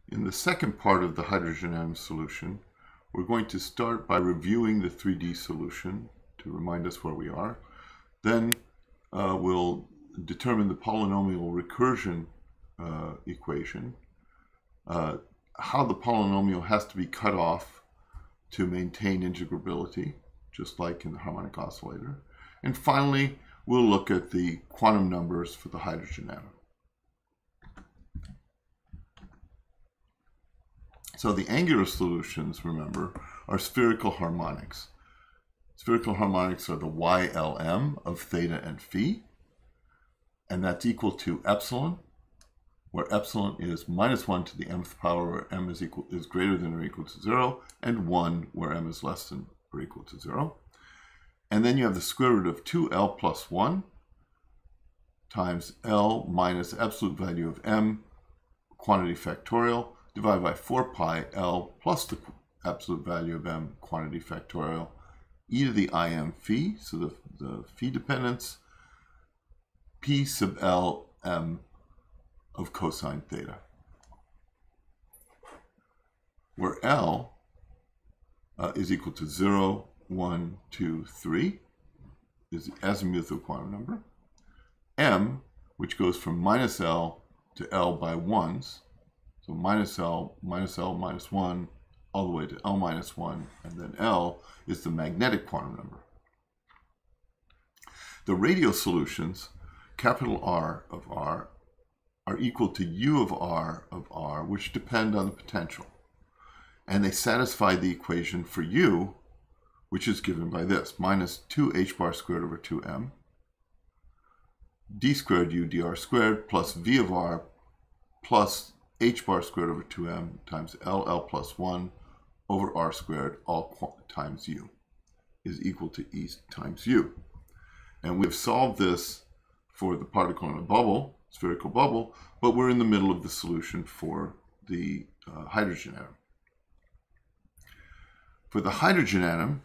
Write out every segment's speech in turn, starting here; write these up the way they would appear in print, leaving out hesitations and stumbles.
In the second part of the hydrogen atom solution, we're going to start by reviewing the 3D solution to remind us where we are. Then we'll determine the polynomial recursion equation, how the polynomial has to be cut off to maintain integrability, just like in the harmonic oscillator. And finally, we'll look at the quantum numbers for the hydrogen atom. So the angular solutions, remember, are spherical harmonics. Spherical harmonics are the YLM of theta and phi, and that's equal to epsilon, where epsilon is -1 to the mth power, where m is greater than or equal to 0, and 1, where m is less than or equal to 0. And then you have the square root of 2l plus 1 times l minus absolute value of m, quantity factorial, divided by 4 pi l plus the absolute value of m, quantity factorial, e to the im phi, so the phi dependence, p sub l m of cosine theta, where l is equal to 0, 1, 2, 3, is the azimuthal quantum number, m, which goes from minus l to l by 1s, so minus l, minus 1, all the way to l minus 1, and then l is the magnetic quantum number. The radial solutions, capital R of R, are equal to U of R, which depend on the potential. And they satisfy the equation for U, which is given by this, minus 2h bar squared over 2m, d squared u dr squared, plus v of r, plus h bar squared over 2m times l plus 1 over r squared, all times u, is equal to E times u. And we've solved this for the particle in a bubble, spherical bubble, but we're in the middle of the solution for the hydrogen atom. For the hydrogen atom,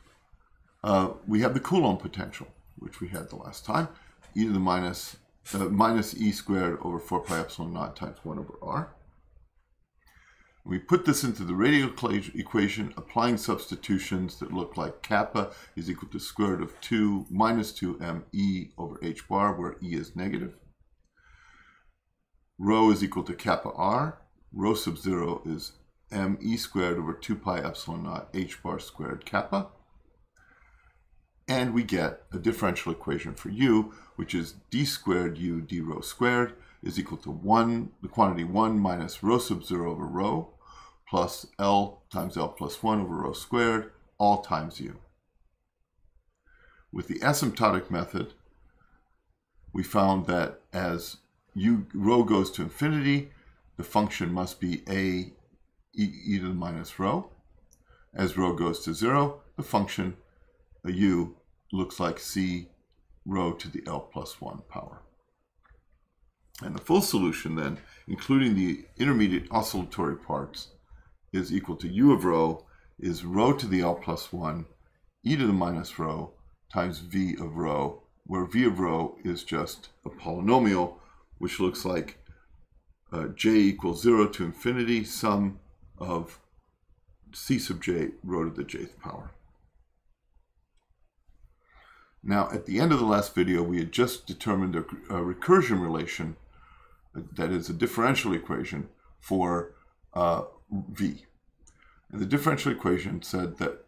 we have the Coulomb potential, which we had the last time, e to the minus e squared over 4 pi epsilon naught times 1 over r. We put this into the radial equation, applying substitutions that look like kappa is equal to square root of 2 minus 2m e over h bar, where e is negative. Rho is equal to kappa r. Rho sub 0 is m e squared over 2 pi epsilon naught h bar squared kappa. And we get a differential equation for u, which is d squared u d rho squared is equal to 1, the quantity 1 minus rho sub 0 over rho, plus l times l plus 1 over rho squared, all times u. With the asymptotic method, we found that as rho goes to infinity, the function must be a e to the minus rho. As rho goes to 0, the function u looks like c rho to the l plus 1 power. And the full solution then, including the intermediate oscillatory parts, is equal to u of rho is rho to the l plus 1 e to the minus rho times v of rho, where v of rho is just a polynomial, which looks like j equals 0 to infinity, sum of c sub j rho to the jth power. Now, at the end of the last video, we had just determined a recursion relation, that is a differential equation for v. And the differential equation said that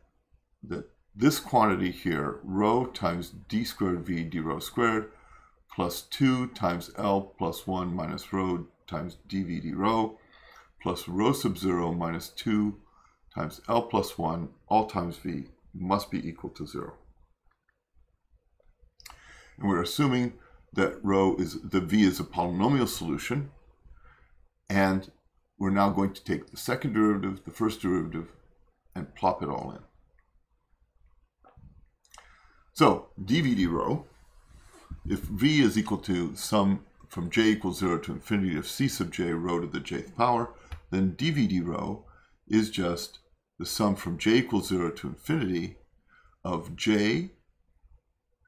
this quantity here, rho times d squared v d rho squared, plus 2 times l plus 1 minus rho times dv d rho, plus rho sub 0 minus 2 times l plus 1, all times v, must be equal to 0. And we're assuming that the v is a polynomial solution, and we're now going to take the second derivative, the first derivative, and plop it all in. So dv d rho, if v is equal to sum from j equals 0 to infinity of c sub j rho to the jth power, then dv d rho is just the sum from j equals 0 to infinity of j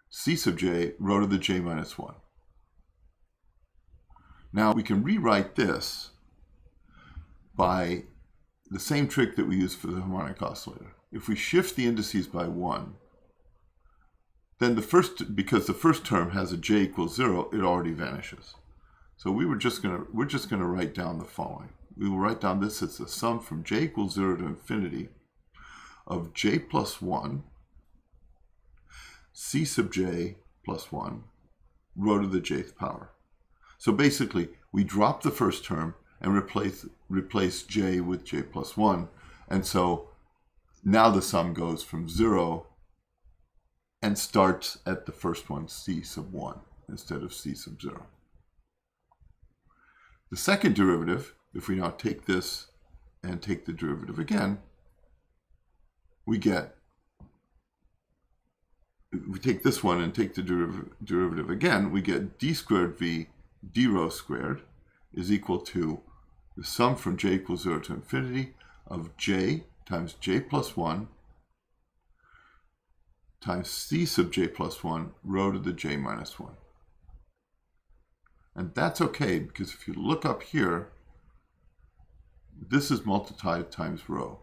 c sub j rho to the j minus 1. Now we can rewrite this by the same trick that we use for the harmonic oscillator. If we shift the indices by 1, then because the first term has a j equals 0, it already vanishes. So we're just gonna write down the following. We will write down this as the sum from j equals 0 to infinity of j plus 1, c sub j plus 1, rho to the jth power. So basically, we drop the first term and replace j with j plus 1. And so now the sum goes from 0 and starts at the first one, c sub 1, instead of c sub 0. The second derivative, if we now take this and take the derivative again, we take this one and take the derivative again, we get d squared v d rho squared is equal to the sum from j equals 0 to infinity of j times j plus 1 times c sub j plus 1 rho to the j minus 1. And that's okay, because if you look up here, this is multiplied times rho.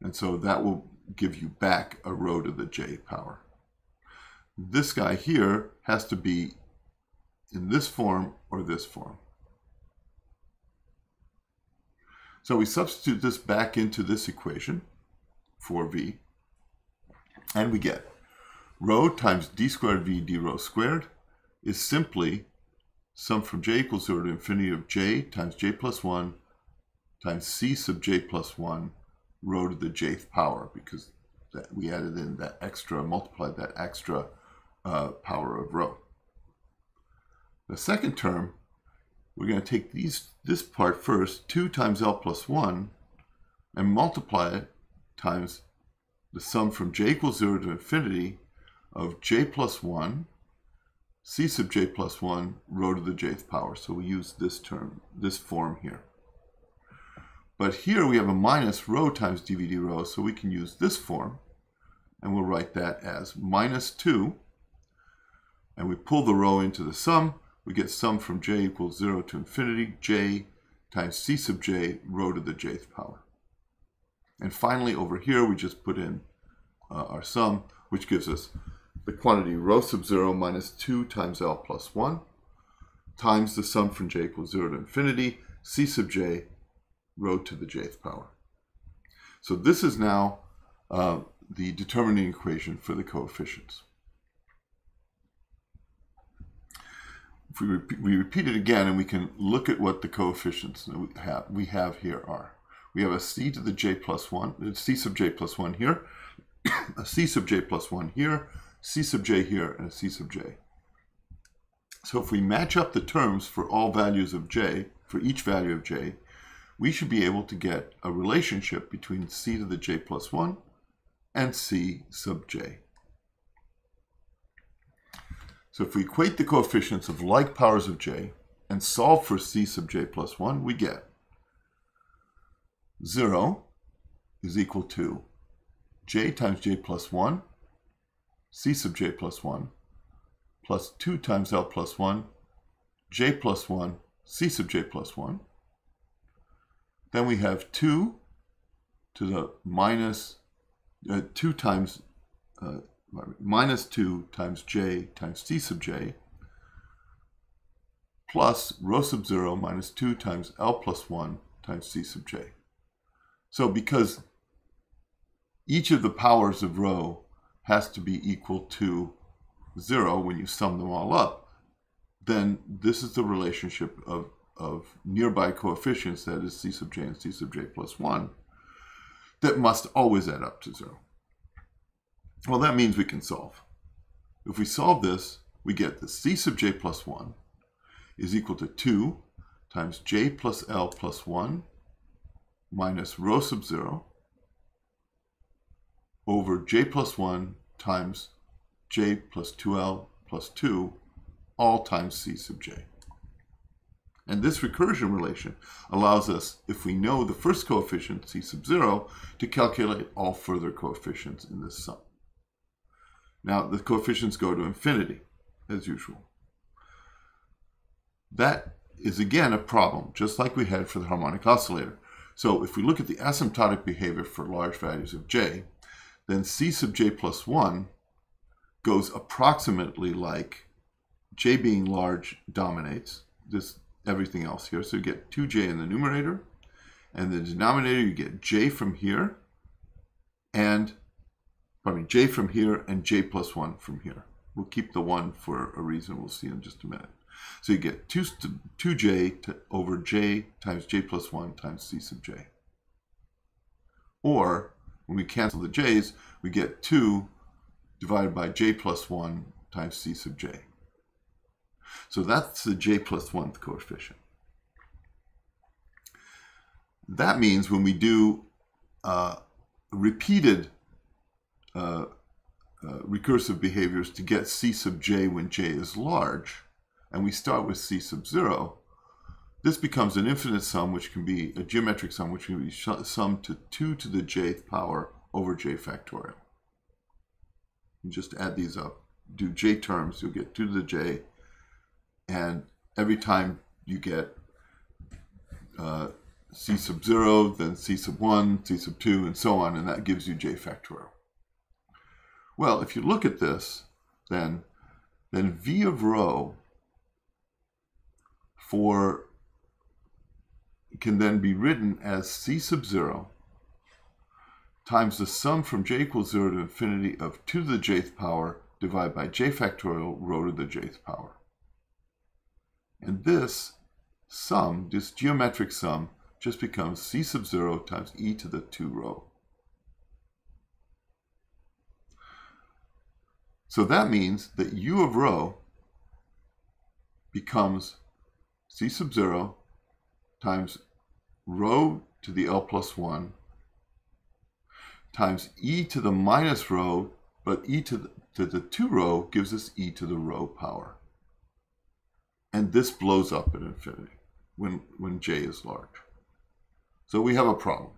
And so that will give you back a rho to the j power. This guy here has to be in this form or this form. So we substitute this back into this equation for v, and we get rho times d squared v d rho squared is simply sum from j equals 0 to infinity of j times j plus 1 times c sub j plus 1 rho to the jth power, because we added in that extra, multiplied that extra power of rho. The second term, we're going to take this part first, 2 times L plus 1, and multiply it times the sum from j equals 0 to infinity of j plus 1, c sub j plus 1, rho to the jth power. So we use this term, this form here. But here we have a minus rho times dv d rho, so we can use this form, and we'll write that as minus 2, and we pull the rho into the sum. We get sum from j equals 0 to infinity, j times c sub j rho to the jth power. And finally, over here, we just put in our sum, which gives us the quantity rho sub 0 minus 2 times L plus 1 times the sum from j equals 0 to infinity, c sub j rho to the jth power. So this is now the determining equation for the coefficients. If we repeat it again, and we can look at what the coefficients that we have here are. We have a c to the j plus 1, c sub j plus 1 here, a c sub j plus 1 here, c sub j here, and a c sub j. So if we match up the terms for all values of j, for each value of j, we should be able to get a relationship between c to the j plus 1 and c sub j. So if we equate the coefficients of like powers of j and solve for c sub j plus 1, we get 0 is equal to j times j plus 1, c sub j plus 1, plus 2 times L plus 1, j plus 1, c sub j plus 1. Then we have 2 to the minus 2 times minus 2 times j times c sub j plus rho sub 0 minus 2 times L plus 1 times c sub j. So because each of the powers of rho has to be equal to 0 when you sum them all up, then this is the relationship of nearby coefficients, that is c sub j and c sub j plus 1, that must always add up to 0. Well, that means we can solve. If we solve this, we get that c sub j plus 1 is equal to 2 times j plus L plus 1 minus rho sub 0 over j plus 1 times j plus 2L plus 2, all times c sub j. And this recursion relation allows us, if we know the first coefficient, c sub 0, to calculate all further coefficients in this sum. Now, the coefficients go to infinity, as usual. That is again a problem, just like we had for the harmonic oscillator. So if we look at the asymptotic behavior for large values of j, then c sub j plus 1 goes approximately like j being large dominates this everything else here. So you get 2j in the numerator, and the denominator you get j from here, and j from here and j plus 1 from here. We'll keep the 1 for a reason we'll see in just a minute. So you get 2j over j times j plus 1 times c sub j. Or, when we cancel the j's, we get 2 divided by j plus 1 times c sub j. So that's the j plus 1th coefficient. That means when we do repeated recursive behaviors to get c sub j when j is large, and we start with c sub 0, this becomes an infinite sum, which can be a geometric sum, which can be summed to 2 to the jth power over j factorial. You just add these up, do j terms, you'll get 2 to the j, and every time you get c sub 0, then c sub 1, c sub 2, and so on, and that gives you j factorial. Well, if you look at this, then v of rho can then be written as c sub 0 times the sum from j equals 0 to infinity of 2 to the jth power divided by j factorial rho to the jth power. And this sum, this geometric sum, just becomes c sub 0 times e to the 2 rho. So that means that u of rho becomes c sub 0 times rho to the L plus 1 times e to the minus rho, but e to the 2 rho gives us e to the rho power. And this blows up at infinity when j is large. So we have a problem.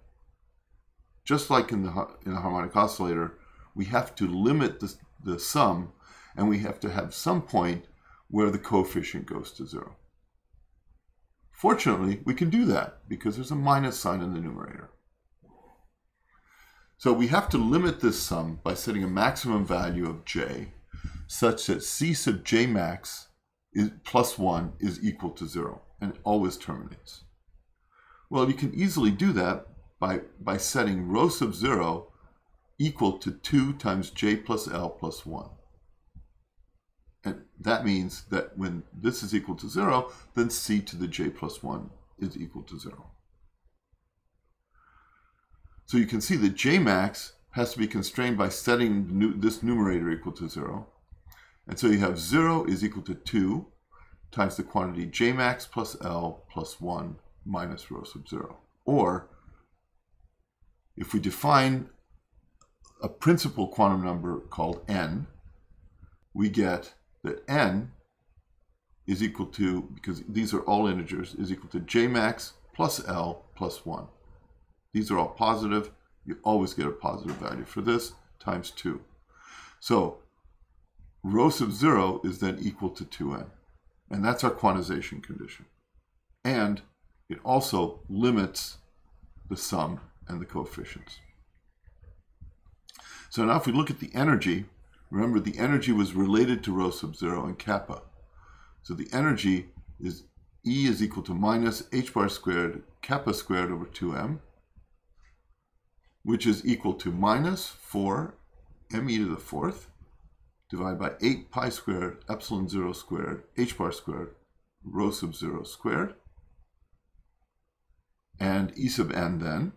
Just like in the harmonic oscillator, we have to limit the sum, and we have to have some point where the coefficient goes to 0. Fortunately, we can do that because there's a minus sign in the numerator. So we have to limit this sum by setting a maximum value of j such that c sub j max plus 1 is equal to 0, and it always terminates. Well, you can easily do that by setting rho sub 0 equal to 2 times j plus L plus 1. And that means that when this is equal to 0, then c to the j plus 1 is equal to 0. So you can see that j max has to be constrained by setting this numerator equal to 0. And so you have 0 is equal to 2 times the quantity j max plus L plus 1 minus rho sub 0. Or, if we define a principal quantum number called n, we get that n is equal to, because these are all integers, is equal to j max plus L plus 1. These are all positive. You always get a positive value for this, times 2. So rho sub 0 is then equal to 2n. And that's our quantization condition. And it also limits the sum and the coefficients. So now if we look at the energy, remember the energy was related to rho sub 0 and kappa. So the energy is E is equal to minus h bar squared kappa squared over 2m, which is equal to minus 4 me to the 4th divided by 8 pi squared epsilon 0 squared h bar squared rho sub 0 squared. And E sub n then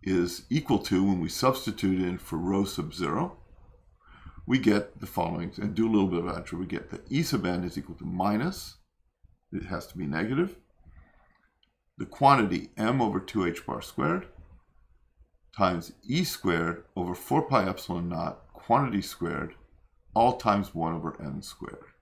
is equal to, when we substitute in for rho sub 0, we get the following, and do a little bit of algebra. We get that E sub n is equal to minus, it has to be negative, the quantity m over 2h bar squared times E squared over 4 pi epsilon naught quantity squared, all times 1 over n squared.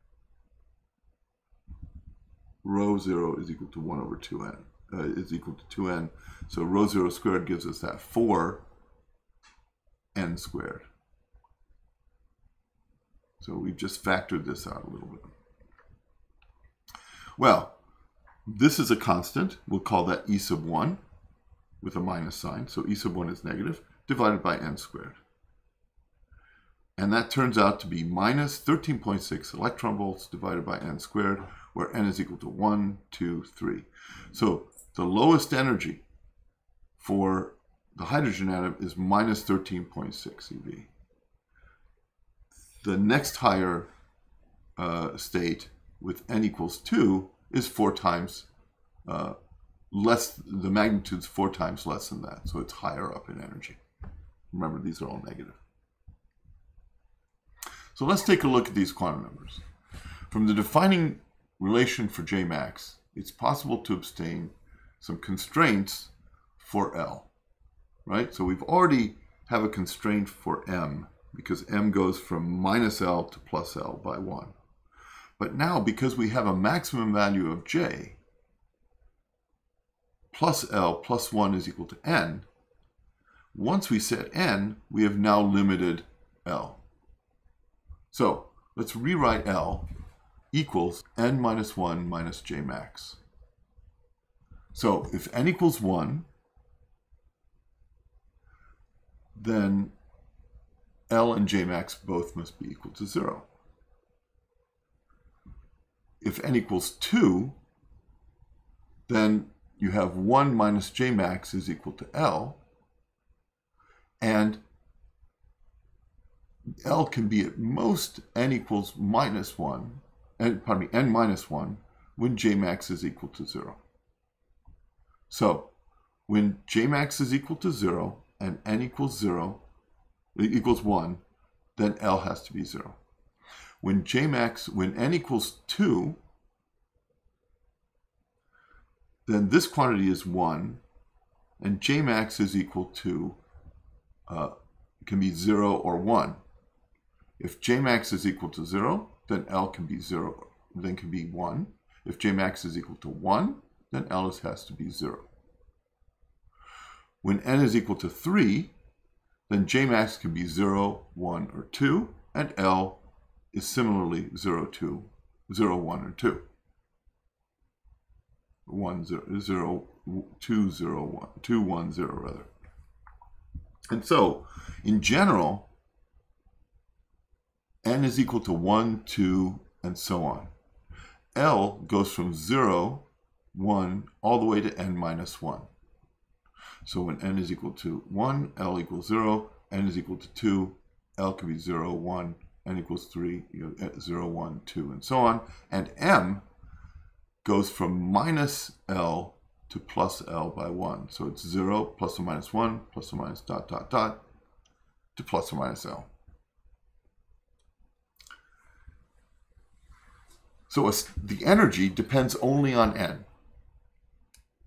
Rho 0 is equal to 1 over 2n. Is equal to 2n. So rho 0 squared gives us that 4n squared. So we've just factored this out a little bit. Well, this is a constant. We'll call that e sub 1 with a minus sign. So e sub 1 is negative, divided by n squared. And that turns out to be minus 13.6 electron volts divided by n squared, where n is equal to 1, 2, 3. So the lowest energy for the hydrogen atom is minus 13.6 eV. The next higher state with n equals 2 is 4 times less, the magnitude's 4 times less than that, so it's higher up in energy. Remember, these are all negative. So let's take a look at these quantum numbers. From the defining relation for J max, it's possible to obtain some constraints for L, right? So we've already have a constraint for M, because M goes from minus L to plus L by 1. But now, because we have a maximum value of J, plus L plus 1 is equal to N, once we set N, we have now limited L. So let's rewrite L equals N minus 1 minus J max. So if N equals 1, then L and J max both must be equal to 0. If N equals 2, then you have 1 minus J max is equal to L, and L can be at most N equals minus 1, N minus 1, when J max is equal to 0. So when J max is equal to 0 and N equals 0, equals 1, then L has to be 0. When N equals 2, then this quantity is 1, and J max is equal to, can be 0 or 1. If J max is equal to 0, then L can be 0, then can be 1. If J max is equal to 1, then L has to be 0. When N is equal to 3, then J max can be 0, 1, or 2, and L is similarly 0, 2, 0, 1, or 2. 1, 0, 2, 0, 1, 2, 1, 0, rather. And so, in general, N is equal to 1, 2, and so on. L goes from 0, 1, all the way to N minus 1. So when N is equal to 1, L equals 0, N is equal to 2, L can be 0, 1, N equals 3, 0, 1, 2, and so on. And M goes from minus L to plus L by 1. So it's 0, plus or minus 1, plus or minus dot, dot, dot, to plus or minus L. So the energy depends only on N.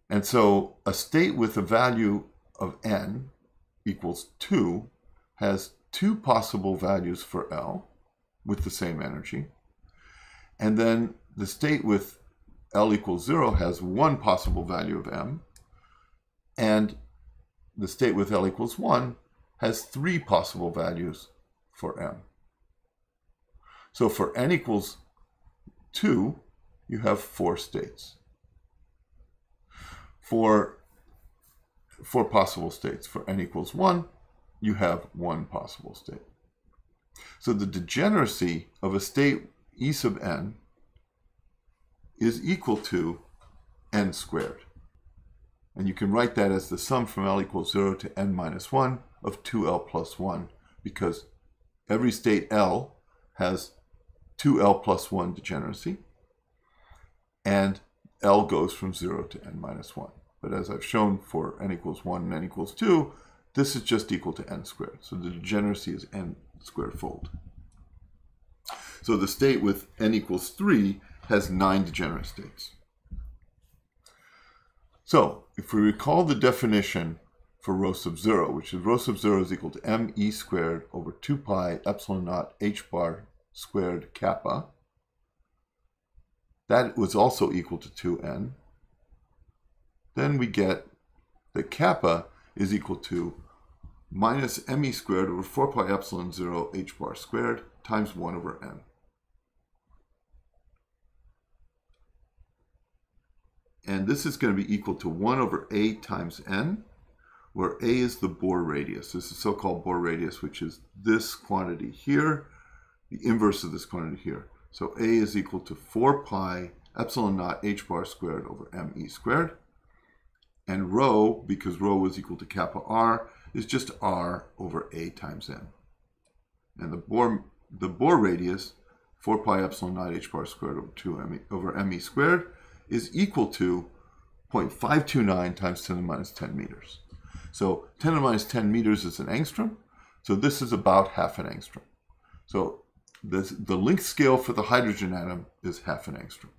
And so a state with a value of N equals 2 has 2 possible values for L with the same energy. And then the state with L equals 0 has 1 possible value of M. And the state with L equals 1 has 3 possible values for M. So for N equals 2, you have 4 states. 4 possible states. For N equals 1, you have 1 possible state. So the degeneracy of a state E sub N is equal to N squared. And you can write that as the sum from L equals 0 to N minus 1 of 2L plus 1, because every state L has 2L plus 1 degeneracy, and L goes from 0 to N minus 1. But as I've shown for N equals 1 and N equals 2, this is just equal to N squared. So the degeneracy is N squared fold. So the state with N equals 3 has 9 degenerate states. So if we recall the definition for rho sub 0, which is rho sub 0 is equal to me squared over 2 pi epsilon naught h bar squared kappa, that was also equal to 2n. Then we get that kappa is equal to minus me squared over 4 pi epsilon 0 h bar squared times 1 over n. And this is going to be equal to 1 over A times N, where A is the Bohr radius. This is so-called Bohr radius, which is this quantity here, the inverse of this quantity here. So A is equal to 4 pi epsilon naught h bar squared over me squared. And rho, because rho is equal to kappa r, is just r over A times N. And the Bohr radius, 4 pi epsilon naught h bar squared over me squared, is equal to 0.529 times 10 to the minus 10 meters. So 10 to the minus 10 meters is an angstrom. So this is about half an angstrom. So the length scale for the hydrogen atom is half an angstrom.